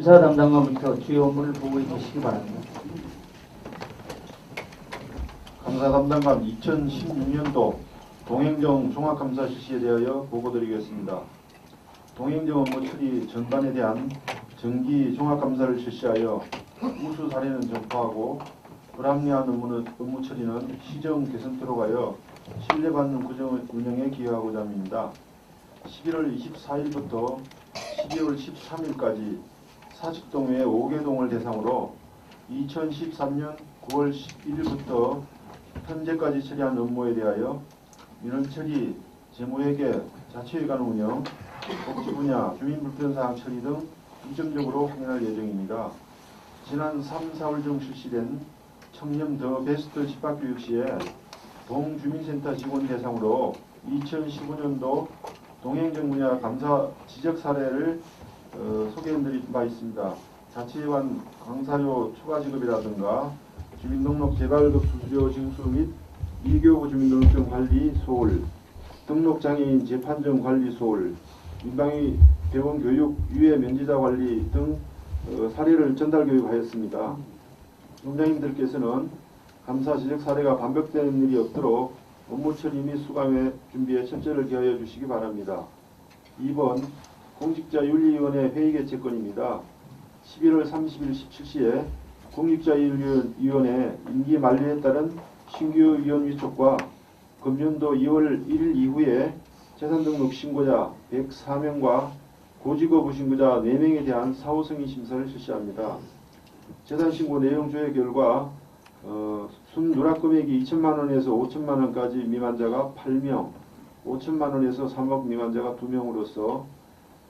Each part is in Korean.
감사 담당관부터 주요 업무를 보고해 주시기 바랍니다. 감사 담당관 2016년도 동행정 종합감사 실시에 대하여 보고드리겠습니다. 동행정 업무 처리 전반에 대한 정기 종합감사를 실시하여 우수 사례는 전파하고 불합리한 업무 처리는 시정 개선토록 하여 신뢰받는 구정 운영에 기여하고자 합니다. 11월 24일부터 12월 13일까지 사직동 외 5개 동을 대상으로 2013년 9월 11일부터 현재까지 처리한 업무에 대하여 민원 처리, 재무회계, 자치회관 운영, 복지 분야, 주민불편사항 처리 등 중점적으로 확인할 예정입니다. 지난 3, 4월 중 실시된 청렴 더 베스트 집합교육 시에 동주민센터 직원 대상으로 2015년도 동행정 분야 감사 지적 사례를 소개해드린 바 있습니다. 자치회관 강사료 추가 지급이라든가 주민등록 재발급 수수료 징수 및 이교구 주민등록증 관리 소홀, 등록장애인 재판정 관리 소홀, 민방위 병원 교육 유해 면제자 관리 등 사례를 전달 교육하였습니다. 원장님들께서는 감사 지적 사례가 반복되는 일이 없도록 업무 처리 및 수감의 준비에 철저를 기하여 주시기 바랍니다. 2번 공직자윤리위원회 회의 개최건입니다. 11월 30일 17시에 공직자윤리위원회 임기 만료에 따른 신규 위원 위촉과 금년도 2월 1일 이후에 재산등록 신고자 104명과 고직업 신고자 4명에 대한 사후승인 심사를 실시합니다. 재산신고 내용 조회 결과 순 누락금액이 2천만원에서 5천만원까지 미만자가 8명, 5천만원에서 3억 미만자가 2명으로서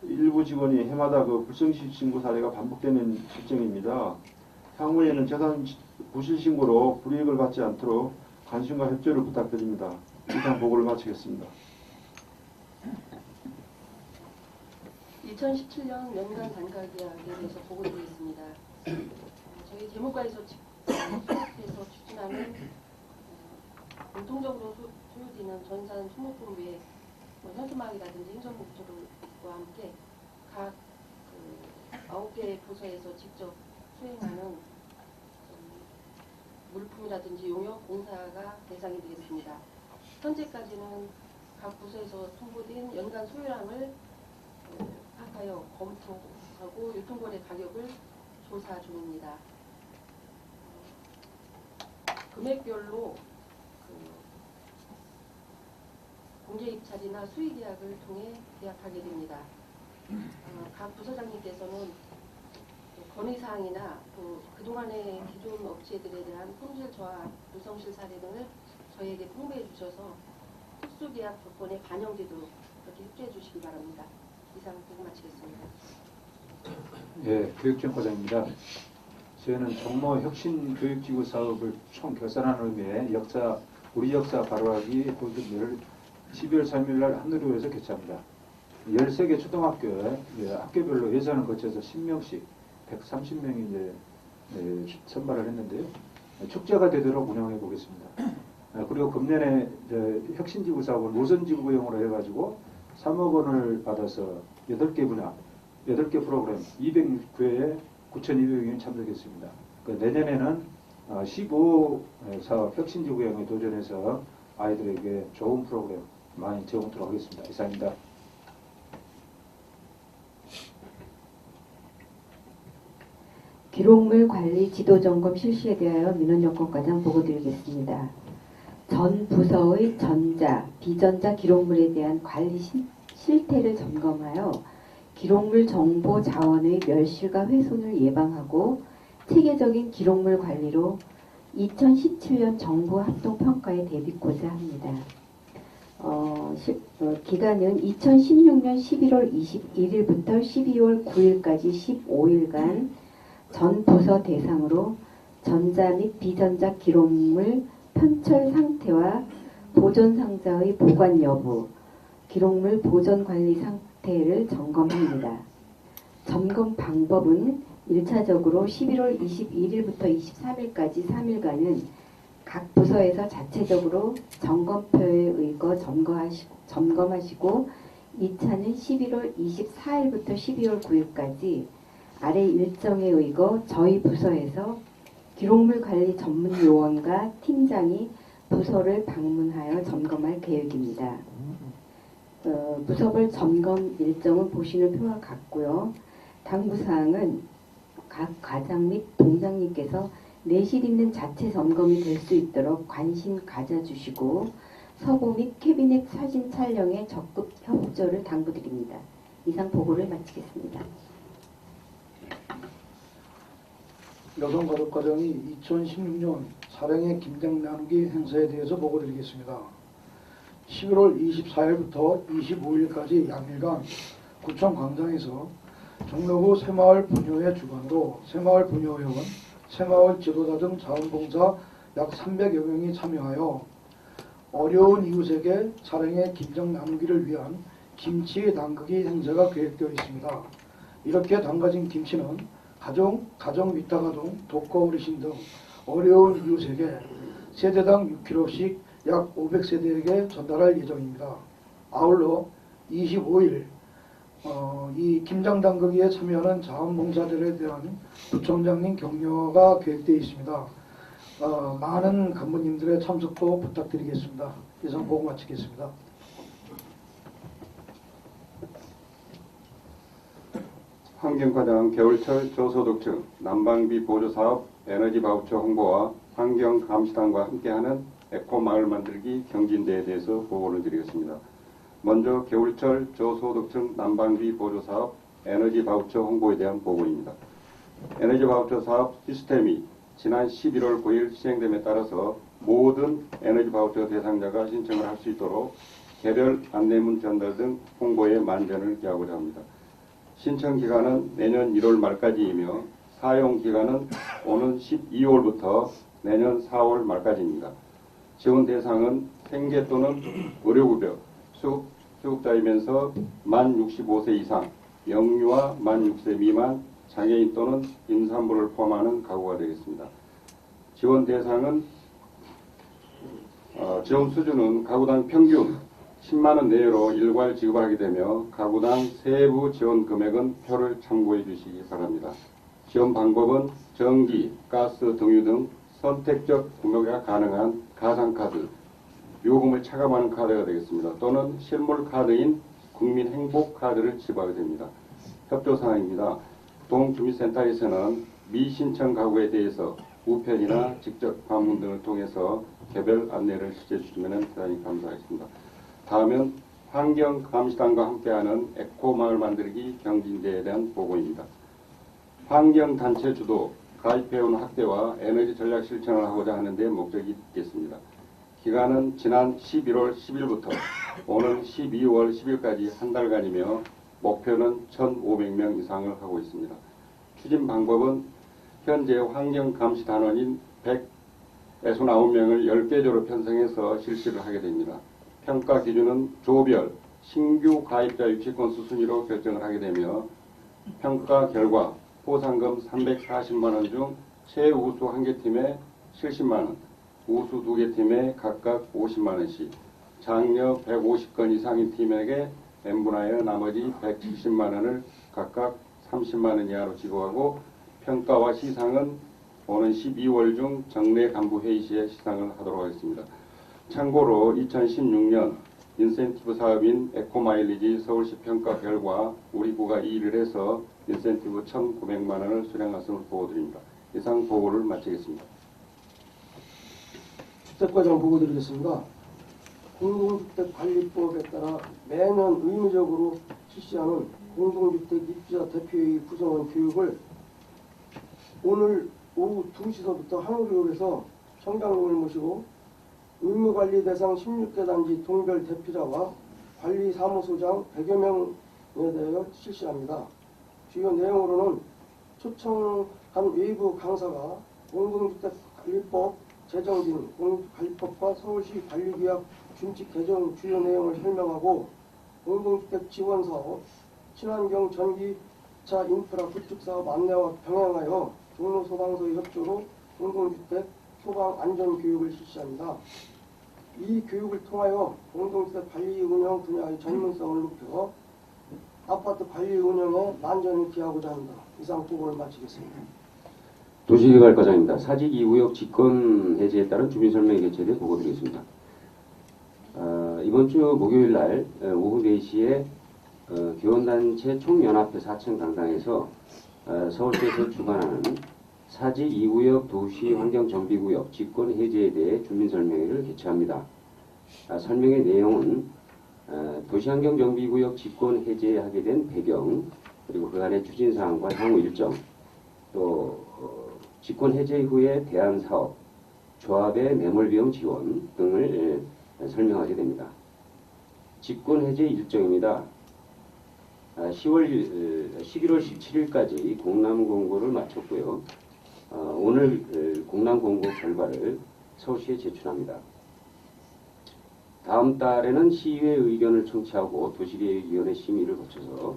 일부 직원이 해마다 불성실 신고 사례가 반복되는 실정입니다. 향후에는 재산 부실신고로 불이익을 받지 않도록 관심과 협조를 부탁드립니다. 이상 보고를 마치겠습니다. 2017년 연간 단가계약에 대해서 보고드리겠습니다. 저희 재무과에서 수업해서 추진하는 공통적으로 소요되는 전산 총목본부의 현수막이라든지 행정복지부와 함께 각 9개 부서에서 직접 수행하는 물품이라든지 용역 공사가 대상이 되겠습니다. 현재까지는 각 부서에서 통보된 연간 소요량을 파악하여 검토하고 유통거래 가격을 조사 중입니다. 금액별로 공개입찰이나 수의계약을 통해 계약하게 됩니다. 각 부서장님께서는 건의사항이나 또 그동안의 기존 업체들에 대한 품질 저하, 무성실 사례 등을 저희에게 통보해 주셔서 특수계약 조건에 반영되도록 그렇게 협조해 주시기 바랍니다. 이상 보고 마치겠습니다. 예, 교육정과장입니다. 저희는 정모 혁신 교육지구 사업을 총 결산하는 의미에 우리 역사 바로하기 보도를 12월 3일 날 하늘교에서 개최합니다. 13개 초등학교에 학교별로 예산을 거쳐서 10명씩 130명이 이제 선발을 했는데요. 축제가 되도록 운영해 보겠습니다. 그리고 금년에 혁신지구 사업을 노선지구형으로 해가지고 3억 원을 받아서 8개 분야, 8개 프로그램 209회에 9,200명이 참석했습니다. 내년에는 15 사업 혁신지구형에 도전해서 아이들에게 좋은 프로그램 많이 제공하도록 하겠습니다. 이상입니다. 기록물 관리 지도 점검 실시에 대하여 민원여건과장 보고드리겠습니다. 전 부서의 전자, 비전자 기록물에 대한 관리 실태를 점검하여 기록물 정보 자원의 멸실과 훼손을 예방하고 체계적인 기록물 관리로 2017년 정부 합동평가에 대비코자 합니다. 기간은 2016년 11월 21일부터 12월 9일까지 15일간 전 부서 대상으로 전자 및 비전자 기록물 편철 상태와 보존 상자의 보관 여부, 기록물 보존 관리 상태를 점검합니다. 점검 방법은 1차적으로 11월 21일부터 23일까지 3일간은 각 부서에서 자체적으로 점검표에 의거 점검하시고 2차는 11월 24일부터 12월 9일까지 아래 일정에 의거 저희 부서에서 기록물 관리 전문 요원과 팀장이 부서를 방문하여 점검할 계획입니다. 부서별 점검 일정은 보시는 표와 같고요. 당부사항은 각 과장 및 동장님께서 내실 있는 자체 점검이 될 수 있도록 관심 가져주시고 서고 및 캐비넷 사진 촬영에 적극 협조를 당부드립니다. 이상 보고를 마치겠습니다. 여성가족과정이 2016년 사령의 김장 나누기 행사에 대해서 보고드리겠습니다. 11월 24일부터 25일까지 양일간 구청 광장에서 종로구 새마을 분여회 주관으로 새마을 분여회원, 새마을 지도자 등 자원봉사 약 300여 명이 참여하여 어려운 이웃에게 사령의 김장 나누기를 위한 김치 담그기 행사가 계획되어 있습니다. 이렇게 담가진 김치는 가정 위탁아동, 독거 어르신 등 어려운 이웃에게 세대당 6kg씩 약 500세대에게 전달할 예정입니다. 아울러 25일 이 김장 담그기에 참여하는 자원봉사들에 대한 부총장님 격려가 계획되어 있습니다. 많은 간부님들의 참석도 부탁드리겠습니다. 이상 보고 마치겠습니다. 환경과장 겨울철 저소득층 난방비 보조사업 에너지 바우처 홍보와 환경감시단과 함께하는 에코마을 만들기 경진대회에 대해서 보고를 드리겠습니다. 먼저 겨울철 저소득층 난방비 보조사업 에너지 바우처 홍보에 대한 보고입니다. 에너지 바우처 사업 시스템이 지난 11월 9일 시행됨에 따라서 모든 에너지 바우처 대상자가 신청을 할 수 있도록 개별 안내문 전달 등 홍보에 만전을 기하고자 합니다. 신청 기간은 내년 1월 말까지이며 사용 기간은 오는 12월부터 내년 4월 말까지입니다. 지원 대상은 생계 또는 의료급여, 수급자이면서 만 65세 이상, 영유아 만 6세 미만, 장애인 또는 임산부를 포함하는 가구가 되겠습니다. 지원 대상은 지원 수준은 가구당 평균 10만원 내외로 일괄 지급하게 되며 가구당 세부 지원 금액은 표를 참고해 주시기 바랍니다. 지원 방법은 전기, 가스, 등유 등 선택적 구매가 가능한 가상카드, 요금을 차감하는 카드가 되겠습니다. 또는 실물 카드인 국민행복카드를 지급하게 됩니다. 협조사항입니다. 동주민센터에서는 미신청 가구에 대해서 우편이나 직접 방문 등을 통해서 개별 안내를 시켜해 주시면 대단히 감사하겠습니다. 다음은 환경감시단과 함께하는 에코마을 만들기 경진대회에 대한 보고입니다. 환경단체 주도 가입회원 확대와 에너지 전략 실천을 하고자 하는 데 목적이 있겠습니다. 기간은 지난 11월 10일부터 오는 12월 10일까지 한 달간이며 목표는 1,500명 이상을 하고 있습니다. 추진 방법은 현재 환경감시단원인 169명을 10개 조로 편성해서 실시를 하게 됩니다. 평가 기준은 조별, 신규 가입자 유치건수 순위로 결정을 하게 되며 평가 결과 포상금 340만원 중 최우수 1개 팀에 70만원, 우수 2개 팀에 각각 50만원씩, 장려 150건 이상인 팀에게 n분하여 나머지 170만원을 각각 30만원 이하로 지급하고 평가와 시상은 오는 12월 중 정례 간부 회의 시에 시상을 하도록 하겠습니다. 참고로 2016년 인센티브 사업인 에코마일리지 서울시 평가 결과 우리 구가 2위를 해서 인센티브 1,900만원을 수령했음을 보고드립니다. 이상 보고를 마치겠습니다. 주택과정 보고드리겠습니다. 공동주택관리법에 따라 매년 의무적으로 실시하는 공동주택 입주자 대표회의 구성원 교육을 오늘 오후 2시서부터 한우교육에서 청장님을 모시고 의무관리 대상 16개 단지 동별 대표자와 관리사무소장 100여 명에 대하여 실시합니다. 주요 내용으로는 초청한 외부 강사가 공동주택관리법 제정 등 공동주택관리법과 서울시 관리규약 준칙 개정 주요 내용을 설명하고 공동주택 지원사업, 친환경 전기차 인프라 구축사업 안내와 병행하여 종로소방서의 협조로 공동주택 소방 안전 교육을 실시합니다. 이 교육을 통하여 공동주택 관리 운영 분야의 전문성을 높여 아파트 관리 운영에 만전을 기하고자 합니다. 이상 보고를 마치겠습니다. 도시개발과장입니다. 사직 2구역 집권 해제에 따른 주민설명 개최에 보고드리겠습니다. 이번 주 목요일 날 오후 4시에 교원단체 총연합회 사천 강당에서 서울시에서 주관하는 사직 2구역 도시환경정비구역 집권 해제에 대해 주민설명회를 개최합니다. 설명의 내용은 도시환경정비구역 집권 해제하게 된 배경, 그리고 그간의 추진사항과 향후 일정, 또 집권 해제 후의 대안 사업, 조합의 매몰비용 지원 등을 설명하게 됩니다. 집권 해제 일정입니다. 11월 17일까지 공람 공고를 마쳤고요. 오늘 공람 공고 결과를 서울시에 제출합니다. 다음 달에는 시의회 의견을 청취하고 도시계획위원회 심의를 거쳐서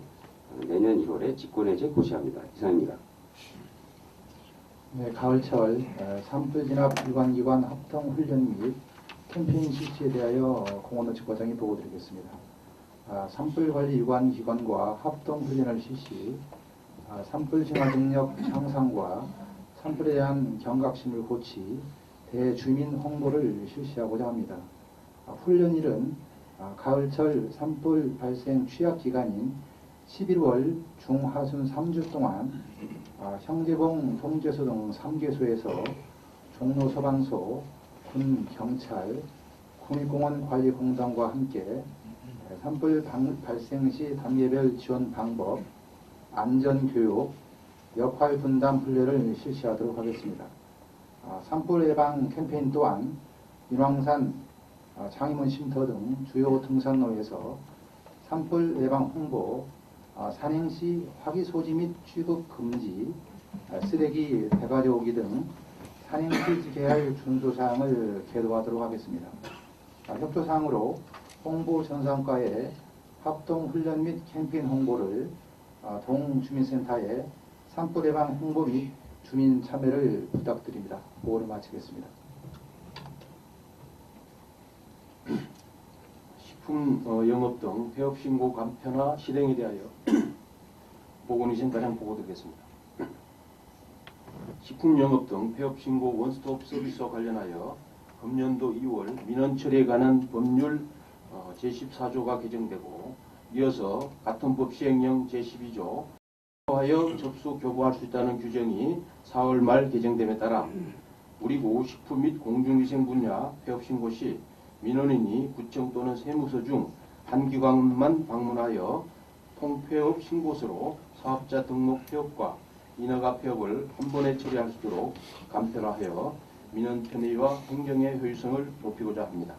내년 1월에 집권해제 고시합니다. 이상입니다. 네, 가을철 산불 진압 일관기관 합동 훈련 및 캠페인 실시에 대하여 공원노측 과장이 보고드리겠습니다. 산불 관리 일관기관과 합동 훈련을 실시, 산불 진화 능력 향상과 산불에 대한 경각심을 고치 대주민 홍보를 실시하고자 합니다. 훈련일은 가을철 산불 발생 취약 기간인 11월 중하순 3주 동안 형제봉 송제소 등 3개소에서 종로 소방서, 군 경찰, 국립공원관리공단과 함께 산불 발생 시 단계별 지원 방법, 안전교육, 역할 분담 훈련을 실시하도록 하겠습니다. 산불 예방 캠페인 또한 인왕산, 장이문 쉼터 등 주요 등산로에서 산불 예방 홍보, 산행시 화기 소지 및 취급 금지, 쓰레기 배가져오기 등 산행시 지켜야 할 준수사항을 계도하도록 하겠습니다. 협조사항으로 홍보 전산과의 합동훈련 및 캠페인 홍보를 동주민센터에 산불 예방 홍보 및 주민 참여를 부탁드립니다. 보고를 마치겠습니다. 식품 영업 등 폐업 신고 간편화 실행에 대하여 보건위생과장 보고드리겠습니다. 식품 영업 등 폐업 신고 원스톱 서비스와 관련하여 금년도 2월 민원 처리에 관한 법률 제14조가 개정되고, 이어서 같은 법 시행령 제12조 하여 접수 교부할 수 있다는 규정이 4월 말 개정됨에 따라 우리고 식품 및 공중위생 분야 폐업 신고 시 민원인이 구청 또는 세무서 중 한 기관만 방문하여 통폐업 신고서로 사업자 등록 폐업과 인허가 폐업을 한 번에 처리할 수 있도록 간편화하여 민원 편의와 행정의 효율성을 높이고자 합니다.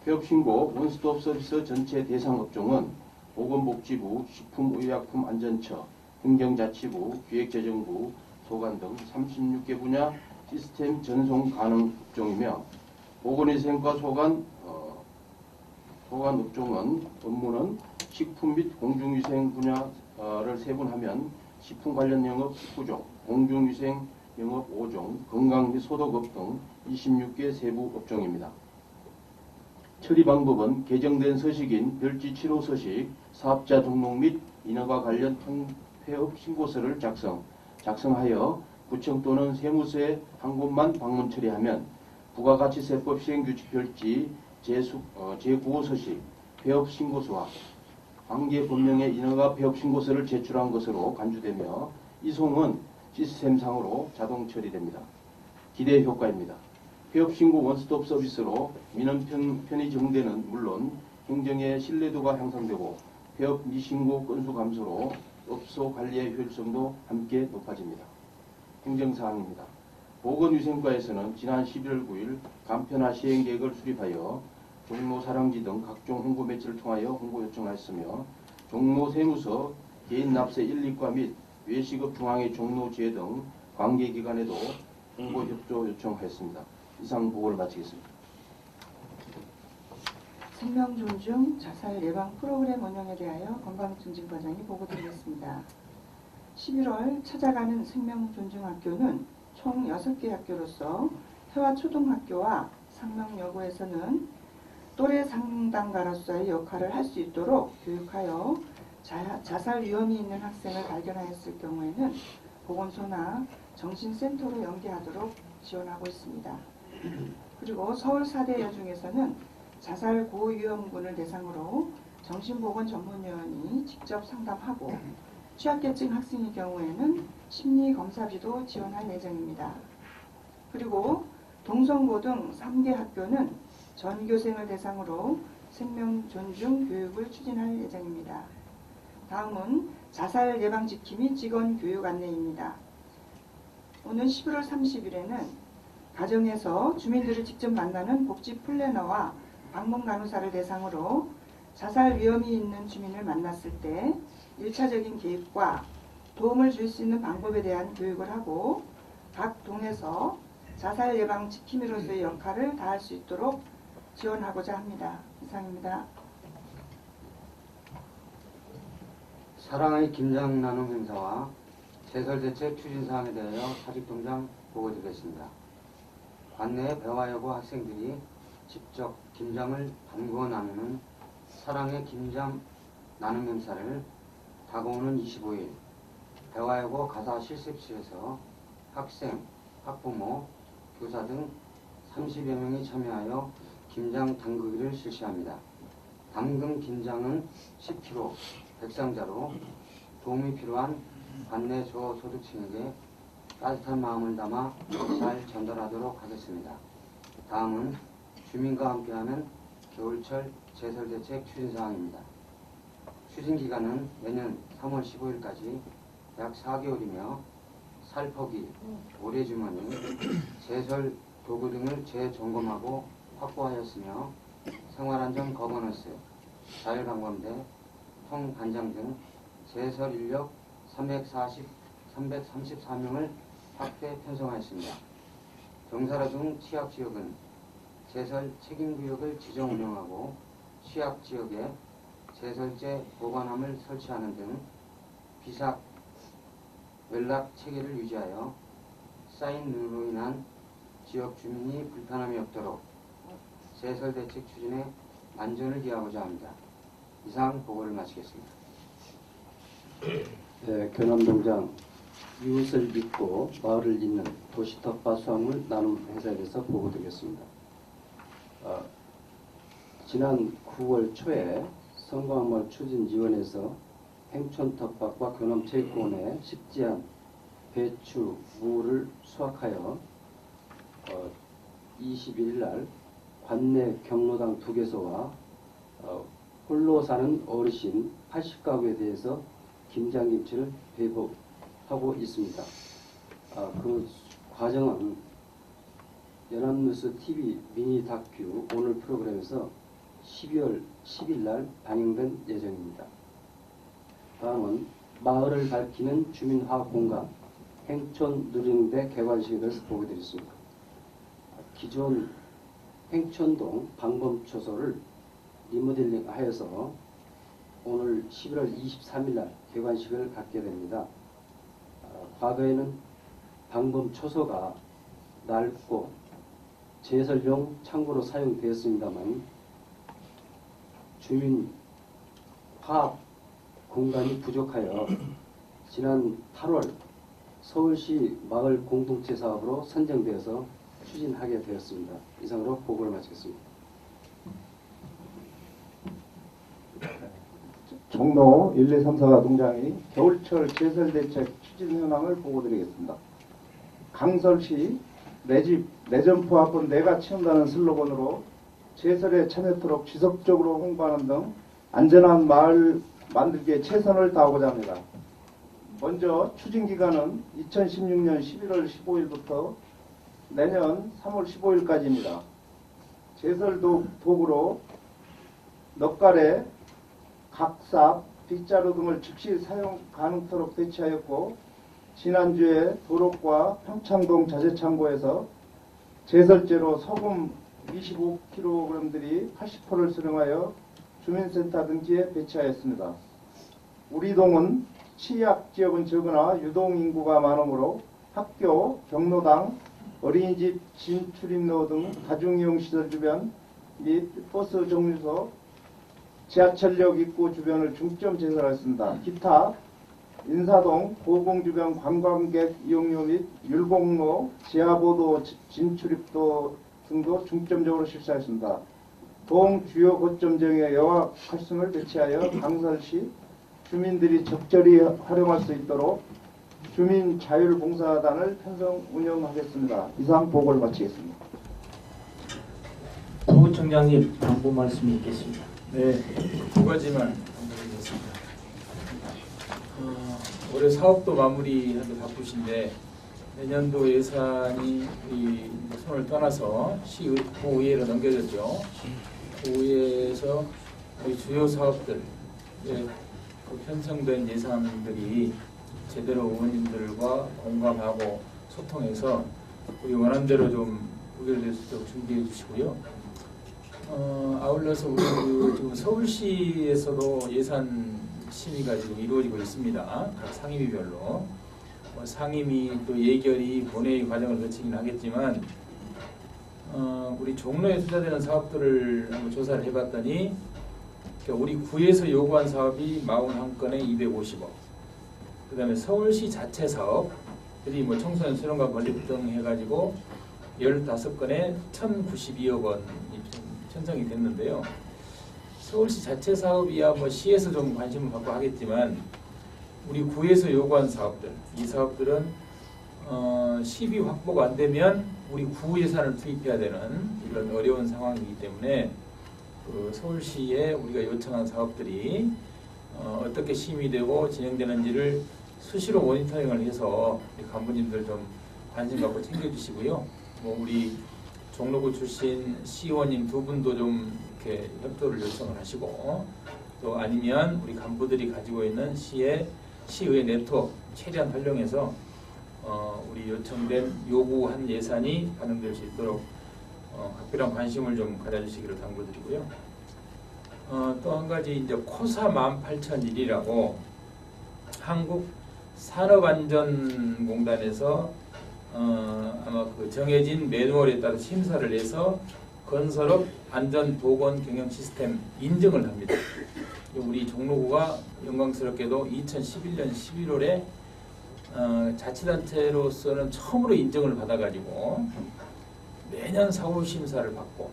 폐업 신고 원스톱 서비스 전체 대상 업종은 보건복지부, 식품의약품안전처, 행정자치부, 기획재정부, 소관 등 36개 분야 시스템 전송 가능 업종이며, 보건위생과 소관 업종은 업무는 식품 및 공중위생 분야를 세분하면 식품 관련 영업 19종, 공중위생 영업 5종, 건강 및 소독업 등 26개 세부 업종입니다. 처리 방법은 개정된 서식인 별지 7호 서식, 사업자 등록 및 인허가 관련 통폐업 신고서를 작성하여 구청 또는 세무서에 한 곳만 방문 처리하면 부가가치세법 시행규칙 별지 제9호 서식 폐업 신고서와 관계 법령의 인허가 폐업 신고서를 제출한 것으로 간주되며, 이송은 시스템상으로 자동 처리됩니다. 기대 효과입니다. 폐업 신고 원스톱 서비스로 민원 편의 정대는 물론 행정의 신뢰도가 향상되고 폐업 미신고 건수 감소로 업소 관리의 효율성도 함께 높아집니다. 행정사항입니다. 보건위생과에서는 지난 11월 9일 간편화 시행계획을 수립하여 종로 사랑지 등 각종 홍보 매체를 통하여 홍보 요청하였으며, 종로 세무서, 개인 납세 1, 2과 및 외식업 중앙의 종로지회 등 관계기관에도 홍보 협조 요청하였습니다. 이상 보고를 마치겠습니다. 생명 존중 자살 예방 프로그램 운영에 대하여 건강증진과장이 보고드리겠습니다. 11월 찾아가는 생명존중학교는 총 6개 학교로서 태화초등학교와 상명여고에서는 또래 상담가로서의 역할을 할 수 있도록 교육하여 자살 위험이 있는 학생을 발견하였을 경우에는 보건소나 정신센터로 연계하도록 지원하고 있습니다. 그리고 서울사대 여중에서는 자살 고위험군을 대상으로 정신보건전문위원이 직접 상담하고 취약계층 학생의 경우에는 심리검사비도 지원할 예정입니다. 그리고 동성고 등 3개 학교는 전교생을 대상으로 생명존중 교육을 추진할 예정입니다. 다음은 자살 예방 지킴 및 직원 교육 안내입니다. 오늘 11월 30일에는 가정에서 주민들을 직접 만나는 복지 플래너와 방문 간호사를 대상으로 자살 위험이 있는 주민을 만났을 때 1차적인 개입과 도움을 줄 수 있는 방법에 대한 교육을 하고 각 동에서 자살 예방 지킴이로서의 역할을 다할 수 있도록 지원하고자 합니다. 이상입니다. 사랑의 김장 나눔 행사와 제설대책 추진사항에 대하여 사직동장 보고드리겠습니다. 관내의 배화여고 학생들이 직접 김장을 담그어 나누는 사랑의 김장 나눔 행사를 다가오는 25일 배화여고 가사 실습실에서 학생, 학부모, 교사 등 30여 명이 참여하여 김장 담그기를 실시합니다. 담근 김장은 10kg, 100상자로 도움이 필요한 관내 저소득층에게 따뜻한 마음을 담아 잘 전달하도록 하겠습니다. 다음은 주민과 함께하는 겨울철 제설대책 추진사항입니다. 추진기간은 내년 3월 15일까지 약 4개월이며 살포기, 모래주머니, 제설 도구 등을 재점검하고 확보하였으며 생활안전 거버넌스, 자율방범대, 통반장 등 제설 인력 334명을 확대 편성하였습니다. 경사로 등 취약지역은 제설 책임구역을 지정 운영하고 취약지역에 제설제 보관함을 설치하는 등 비삭 연락 체계를 유지하여 쌓인 눈으로 인한 지역 주민이 불편함이 없도록 제설 대책 추진에 만전을 기하고자 합니다. 이상 보고를 마치겠습니다. 네, 견암동장 이웃을 믿고 마을을 잇는 도시텃밭 수확물 나눔 행사에 대해서 보고드리겠습니다. 지난 9월 초에 성광마을 추진지원에서 행촌텃밭과 견암체육공원에 식지한 배추, 무를 수확하여 21일 날 관내 경로당 2개소와 홀로 사는 어르신 80가구에 대해서 김장김치를 배급하고 있습니다. 그 과정은 연합뉴스 TV 미니 다큐 오늘 프로그램에서 12월 10일 날 방영된 예정입니다. 다음은 마을을 밝히는 주민화합 공간 행촌 누리는데 개관식에 대해서 보고드리겠습니다. 기존 행촌동 방범초소를 리모델링 하여서 오늘 11월 23일 날 개관식을 갖게 됩니다. 과거에는 방범초소가 낡고 제설용 창고로 사용되었습니다만 주민 화합 공간이 부족하여 지난 8월 서울시 마을 공동체 사업으로 선정되어서 추진하게 되었습니다. 이상으로 보고를 마치겠습니다. 종로 1, 2, 3, 4가 동장이 겨울철 제설대책 추진 현황을 보고드리겠습니다. 강설시 내집 내점포 합본 내가 치운다는 슬로건으로 제설에 참여토록 지속적으로 홍보하는 등 안전한 마을 만들기에 최선을 다하고자 합니다. 먼저 추진기간은 2016년 11월 15일부터 내년 3월 15일까지입니다. 제설 도구로 넉갈에 각삽, 빗자루 등을 즉시 사용 가능토록 배치하였고 지난주에 도로과 평창동 자재창고에서 제설제로 소금 25kg들이 80%를 수령하여 주민센터 등지에 배치하였습니다. 우리 동은 취약지역은 적으나 유동인구가 많으므로 학교, 경로당, 어린이집 진출입로 등 다중이용시설 주변 및 버스 정류소, 지하철역 입구 주변을 중점 제설하였습니다. 기타 인사동, 고봉주변 관광객 이용료 및 율곡로, 지하보도 진출입도 등도 중점적으로 실시하였습니다. 동 주요 거점 등의 여가 활성을 배치하여 강설시 주민들이 적절히 활용할 수 있도록 주민 자율봉사단을 편성 운영하겠습니다. 이상 보고를 마치겠습니다. 부구청장님 당부 말씀이 있겠습니다. 네, 두 가지만 드리겠습니다. 올해 사업도 마무리하기 바쁘신데 내년도 예산이 이 손을 떠나서 구의회로 넘겨졌죠. 구의회에서 우리 주요 사업들 그 편성된 예산들이 제대로 의원님들과 공감하고 소통해서 우리 원안대로 좀 의결될 수 있도록 준비해 주시고요. 아울러서 우리 지금 서울시에서도 예산 심의가 지금 이루어지고 있습니다. 각 상임위별로. 상임위 또 예결위 본회의 과정을 거치긴 하겠지만 우리 종로에 투자되는 사업들을 한번 조사를 해봤더니 우리 구에서 요구한 사업이 41건에 250억. 그 다음에 서울시 자체 사업들이 뭐 청소년 수련관 건립 등 해가지고 15건에 1,092억 원이 편성이 됐는데요. 서울시 자체 사업이야 뭐 시에서 좀 관심을 갖고 하겠지만 우리 구에서 요구한 사업들, 이 사업들은 시비 확보가 안 되면 우리 구 예산을 투입해야 되는 이런 어려운 상황이기 때문에 그 서울시에 우리가 요청한 사업들이 어떻게 심의되고 진행되는지를 수시로 모니터링을 해서 간부님들 좀 관심 갖고 챙겨주시고요. 뭐 우리 종로구 출신 시의원님 두 분도 좀 이렇게 협조를 요청을 하시고 또 아니면 우리 간부들이 가지고 있는 시의회 네트워크 최대한 활용해서 우리 요청된 요구한 예산이 반영될 수 있도록 각별한 관심을 좀 가져주시기를 당부드리고요. 또 한 가지 이제 코사 18,001이라고 한국 산업안전공단에서 아마 그 정해진 매뉴얼에 따라 심사를 해서 건설업 안전보건 경영 시스템 인증을 합니다. 우리 종로구가 영광스럽게도 2011년 11월에 자치단체로서는 처음으로 인증을 받아가지고 매년 사후 심사를 받고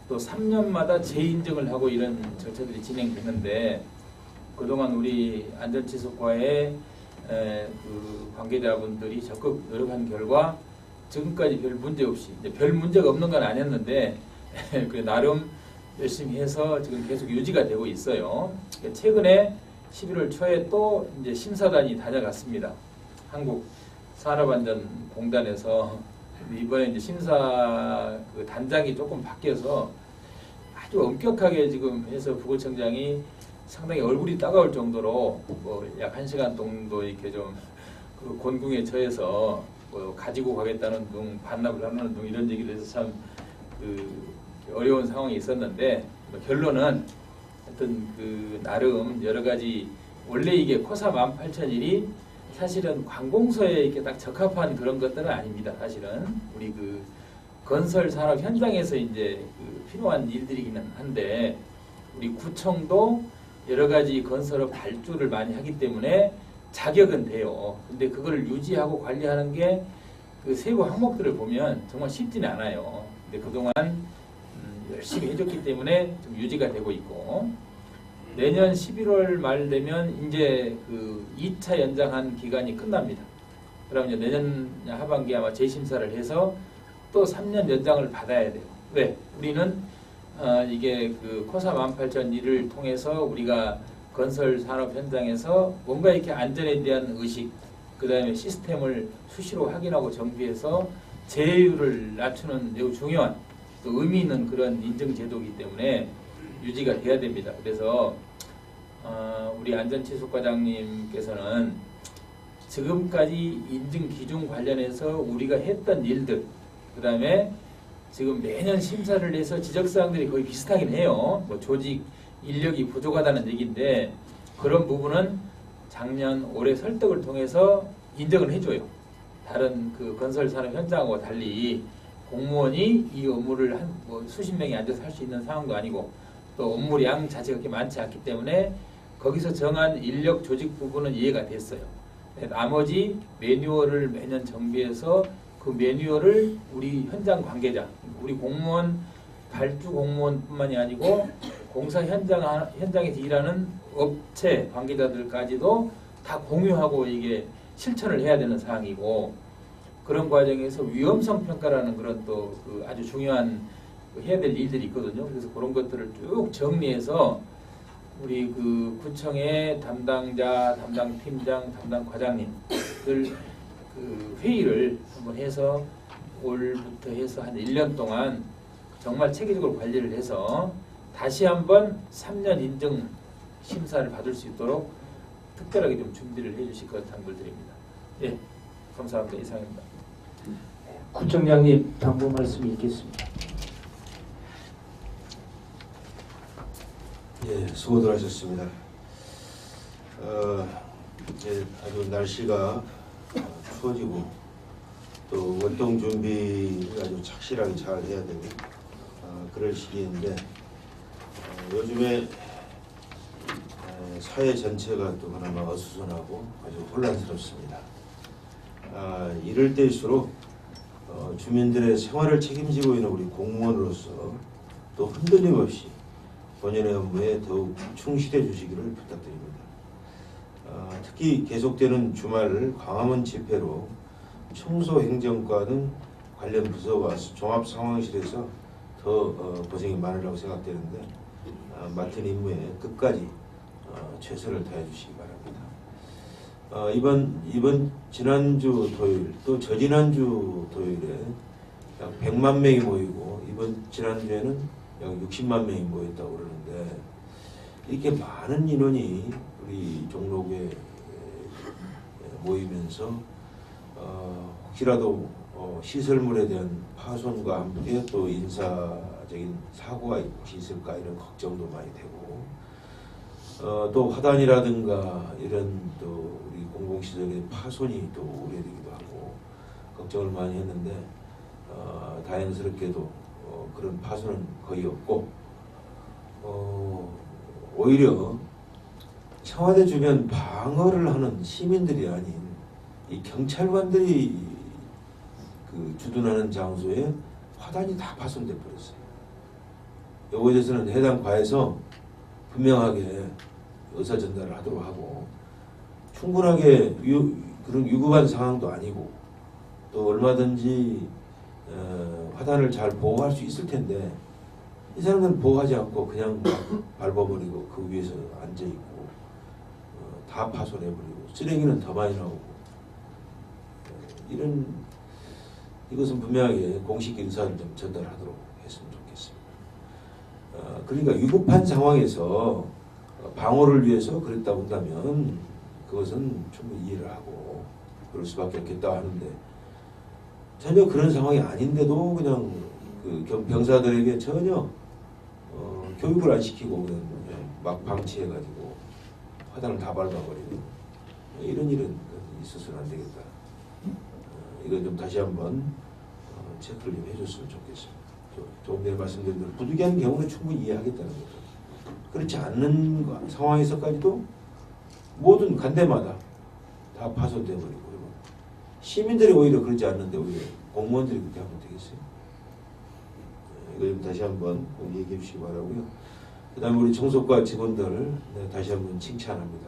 또 3년마다 재인증을 하고 이런 절차들이 진행됐는데 그동안 우리 안전지속과의 그 관계자분들이 적극 노력한 결과 지금까지 별 문제 없이 별 문제가 없는 건 아니었는데 나름 열심히 해서 지금 계속 유지가 되고 있어요. 최근에 11월 초에 또 이제 심사단이 다녀갔습니다. 한국 산업안전공단에서 이번에 이제 심사 그 단장이 조금 바뀌어서 아주 엄격하게 지금 해서 부구청장이 상당히 얼굴이 따가울 정도로 뭐 약 1시간 정도 이렇게 좀 그 곤궁에 처해서 뭐 가지고 가겠다는 등 반납을 하는 등 이런 얘기를 해서 참 그 어려운 상황이 있었는데 뭐 결론은 하여튼 그 나름 여러 가지 원래 이게 코사 18,001이 사실은 관공서에 이렇게 딱 적합한 그런 것들은 아닙니다. 사실은 우리 그 건설 산업 현장에서 이제 그 필요한 일들이기는 한데 우리 구청도 여러 가지 건설업 발주를 많이 하기 때문에 자격은 돼요. 근데 그걸 유지하고 관리하는 게 그 세부 항목들을 보면 정말 쉽지는 않아요. 근데 그동안 열심히 해줬기 때문에 좀 유지가 되고 있고 내년 11월 말 되면 이제 그 2차 연장한 기간이 끝납니다. 그럼 이제 내년 하반기에 아마 재심사를 해서 또 3년 연장을 받아야 돼요. 왜? 우리는 이게 그 코사 18,001을 통해서 우리가 건설 산업 현장에서 뭔가 이렇게 안전에 대한 의식, 그 다음에 시스템을 수시로 확인하고 정비해서 재율을 낮추는 매우 중요한 또 의미 있는 그런 인증 제도이기 때문에 유지가 돼야 됩니다. 그래서 우리 안전치수과장님께서는 지금까지 인증 기준 관련해서 우리가 했던 일들, 그 다음에 지금 매년 심사를 해서 지적사항들이 거의 비슷하긴 해요. 뭐 조직 인력이 부족하다는 얘기인데 그런 부분은 작년 올해 설득을 통해서 인정을 해줘요. 다른 그 건설 산업 현장하고 달리 공무원이 이 업무를 뭐 수십 명이 앉아서 할 수 있는 상황도 아니고 또 업무량 자체가 그렇게 많지 않기 때문에 거기서 정한 인력 조직 부분은 이해가 됐어요. 나머지 매뉴얼을 매년 정비해서 그 매뉴얼을 우리 현장 관계자, 우리 공무원, 발주 공무원뿐만이 아니고 공사 현장에서 일하는 업체 관계자들까지도 다 공유하고 이게 실천을 해야 되는 사항이고, 그런 과정에서 위험성 평가라는 그런 또 그 아주 중요한 해야 될 일들이 있거든요. 그래서 그런 것들을 쭉 정리해서 우리 그 구청의 담당자, 담당 팀장, 담당 과장님들 그 회의를 한번 해서 올부터 해서 한 1년 동안 정말 체계적으로 관리를 해서 다시 한번 3년 인증 심사를 받을 수 있도록 특별하게 좀 준비를 해주실 것 당부드립니다. 예, 감사합니다. 이상입니다. 구청장님 당부 말씀이 있겠습니다. 예, 수고들 하셨습니다. 이제 아주 날씨가 추워지고 또 월동 준비를 아주 착실하게 잘 해야 되는 그럴 시기인데 요즘에 사회 전체가 또 그나마 어수선하고 아주 혼란스럽습니다. 이럴 때일수록 주민들의 생활을 책임지고 있는 우리 공무원으로서 또 흔들림 없이 본연의 업무에 더욱 충실해 주시기를 부탁드립니다. 특히 계속되는 주말 광화문 집회로 청소행정과 등 관련 부서와 종합상황실에서 더 고생이 많으라고 생각되는데 맡은 임무에 끝까지 최선을 다해 주시기 바랍니다. 이번 지난주 토요일 또 저지난주 토요일에 약 100만 명이 모이고 이번 지난주에는 약 60만 명이 모였다고 그러는데 이렇게 많은 인원이 우리 종로구에 모이면서 혹시라도 시설물에 대한 파손과 함께 또 인사적인 사고가 혹시 있을까 이런 걱정도 많이 되고 또 화단이라든가 이런 또 우리 공공시설의 파손이 또 우려되기도 하고 걱정을 많이 했는데 다행스럽게도 그런 파손은 거의 없고 오히려 청와대 주변 방어를 하는 시민들이 아닌 이 경찰관들이 그 주둔하는 장소에 화단이 다 파손돼 버렸어요. 요거에 대해서는 해당 과에서 분명하게 의사 전달을 하도록 하고 충분하게 그런 위급한 상황도 아니고 또 얼마든지 화단을 잘 보호할 수 있을 텐데 이 사람들은 보호하지 않고 그냥 밟아버리고 그 위에서 앉아있고 다 파손해버리고 쓰레기는 더 많이 나오고 이것은 분명하게 공식 인사를 좀 전달하도록 했으면 좋겠습니다. 그러니까 위급한 상황에서 방어를 위해서 그랬다고 한다면 그것은 충분히 이해를 하고 그럴 수밖에 없겠다 하는데 전혀 그런 상황이 아닌데도 그냥 그 병사들에게 전혀 교육을 안 시키고 그냥 막 방치해가지고 화단을 다 밟아버리고 이런 일은 있어서는 안 되겠다. 이거 좀 다시 한번 체크를 좀 해줬으면 좋겠습니다. 조금 전에 말씀드린 대로 부득이한 경우는 충분히 이해하겠다는 거죠. 그렇지 않는 상황에서까지도 모든 간대마다 다 파손돼버리고 시민들이 오히려 그러지 않는데 오히려 공무원들이 그렇게 하면 되겠어요? 이거 좀 다시 한번 꼭 얘기해 주시기 바라고요. 그 다음에 우리 청소과 직원들 다시 한번 칭찬합니다.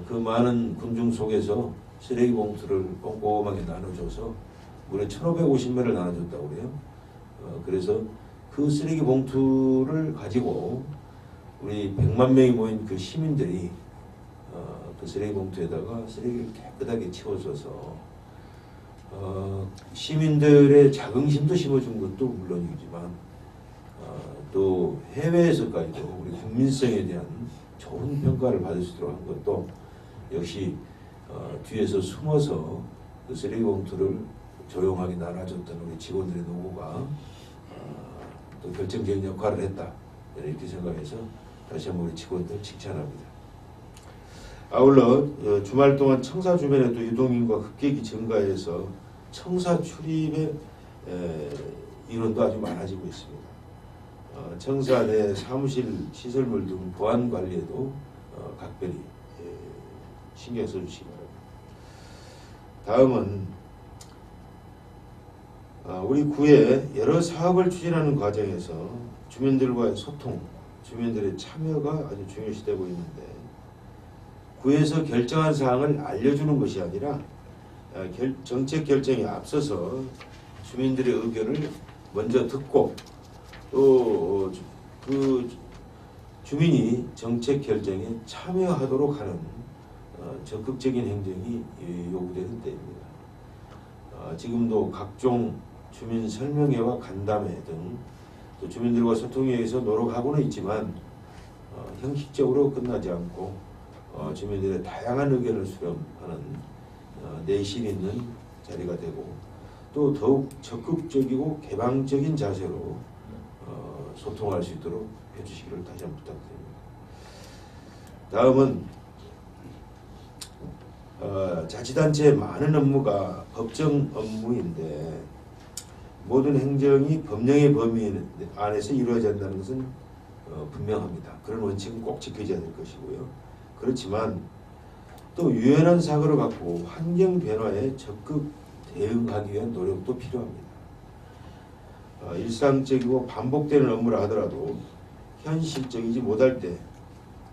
그 많은 군중 속에서 쓰레기 봉투를 꼼꼼하게 나눠줘서 무려 1,550매를 나눠줬다고 그래요. 그래서 그 쓰레기 봉투를 가지고 우리 100만 명이 모인 그 시민들이 그 쓰레기 봉투에다가 쓰레기를 깨끗하게 치워줘서 시민들의 자긍심도 심어준 것도 물론이지만 또 해외에서까지도 우리 국민성에 대한 좋은 평가를 받을 수 있도록 한 것도 역시 뒤에서 숨어서 그 쓰레기 봉투를 조용하게 나눠줬던 우리 직원들의 노고가 또 결정적인 역할을 했다 이렇게 생각해서 다시 한번 우리 직원들 칭찬합니다. 아울러 주말 동안 청사 주변에도 유동인구가 급격히 증가해서 청사 출입의 인원도 아주 많아지고 있습니다. 청사 내 사무실 시설물 등 보안 관리에도 각별히 신경 써주시기 바랍니다. 다음은 우리 구에 여러 사업을 추진하는 과정에서 주민들과의 소통, 주민들의 참여가 아주 중요시되고 있는데 구에서 결정한 사항을 알려주는 것이 아니라 정책 결정에 앞서서 주민들의 의견을 먼저 듣고 또 그 주민이 정책 결정에 참여하도록 하는 적극적인 행정이 요구되는 때입니다. 지금도 각종 주민 설명회와 간담회 등 또 주민들과 소통에 의해서 노력하고는 있지만 형식적으로 끝나지 않고 주민들의 다양한 의견을 수렴하는 내실 있는 자리가 되고 또 더욱 적극적이고 개방적인 자세로 소통할 수 있도록 해주시기를 다시 한번 부탁드립니다. 다음은 자치단체의 많은 업무가 법정 업무인데 모든 행정이 법령의 범위 안에서 이루어져야 한다는 것은 분명합니다. 그런 원칙은 꼭 지켜져야 될 것이고요. 그렇지만 또 유연한 사고를 갖고 환경 변화에 적극 대응하기 위한 노력도 필요합니다. 일상적이고 반복되는 업무를 하더라도 현실적이지 못할 때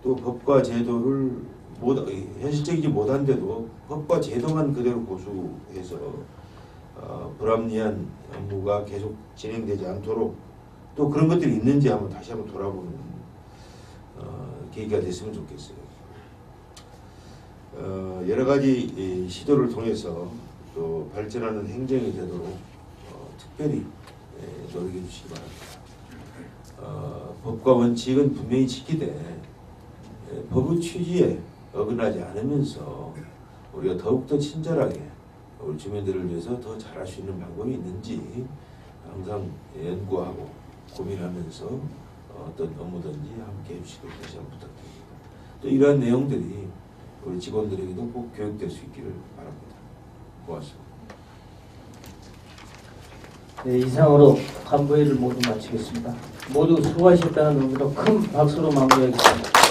또 법과 제도를 현실적이지 못한데도 법과 제도만 그대로 고수해서 불합리한 업무가 계속 진행되지 않도록 또 그런 것들이 있는지 다시 한번 돌아보는 계기가 됐으면 좋겠어요. 여러 가지 시도를 통해서 또 발전하는 행정이 되도록 특별히 노력해 주시기 바랍니다. 법과 원칙은 분명히 지키되 법의 취지에 어긋나지 않으면서 우리가 더욱더 친절하게 우리 주민들을 위해서 더 잘할 수 있는 방법이 있는지 항상 연구하고 고민하면서 어떤 업무든지 함께 해주시길 다시 한번 부탁드립니다. 또 이러한 내용들이 우리 직원들에게도 꼭 교육될 수 있기를 바랍니다. 고맙습니다. 네, 이상으로 간부회의를 모두 마치겠습니다. 모두 수고하셨다는 의미로 큰 박수로 마무리하겠습니다.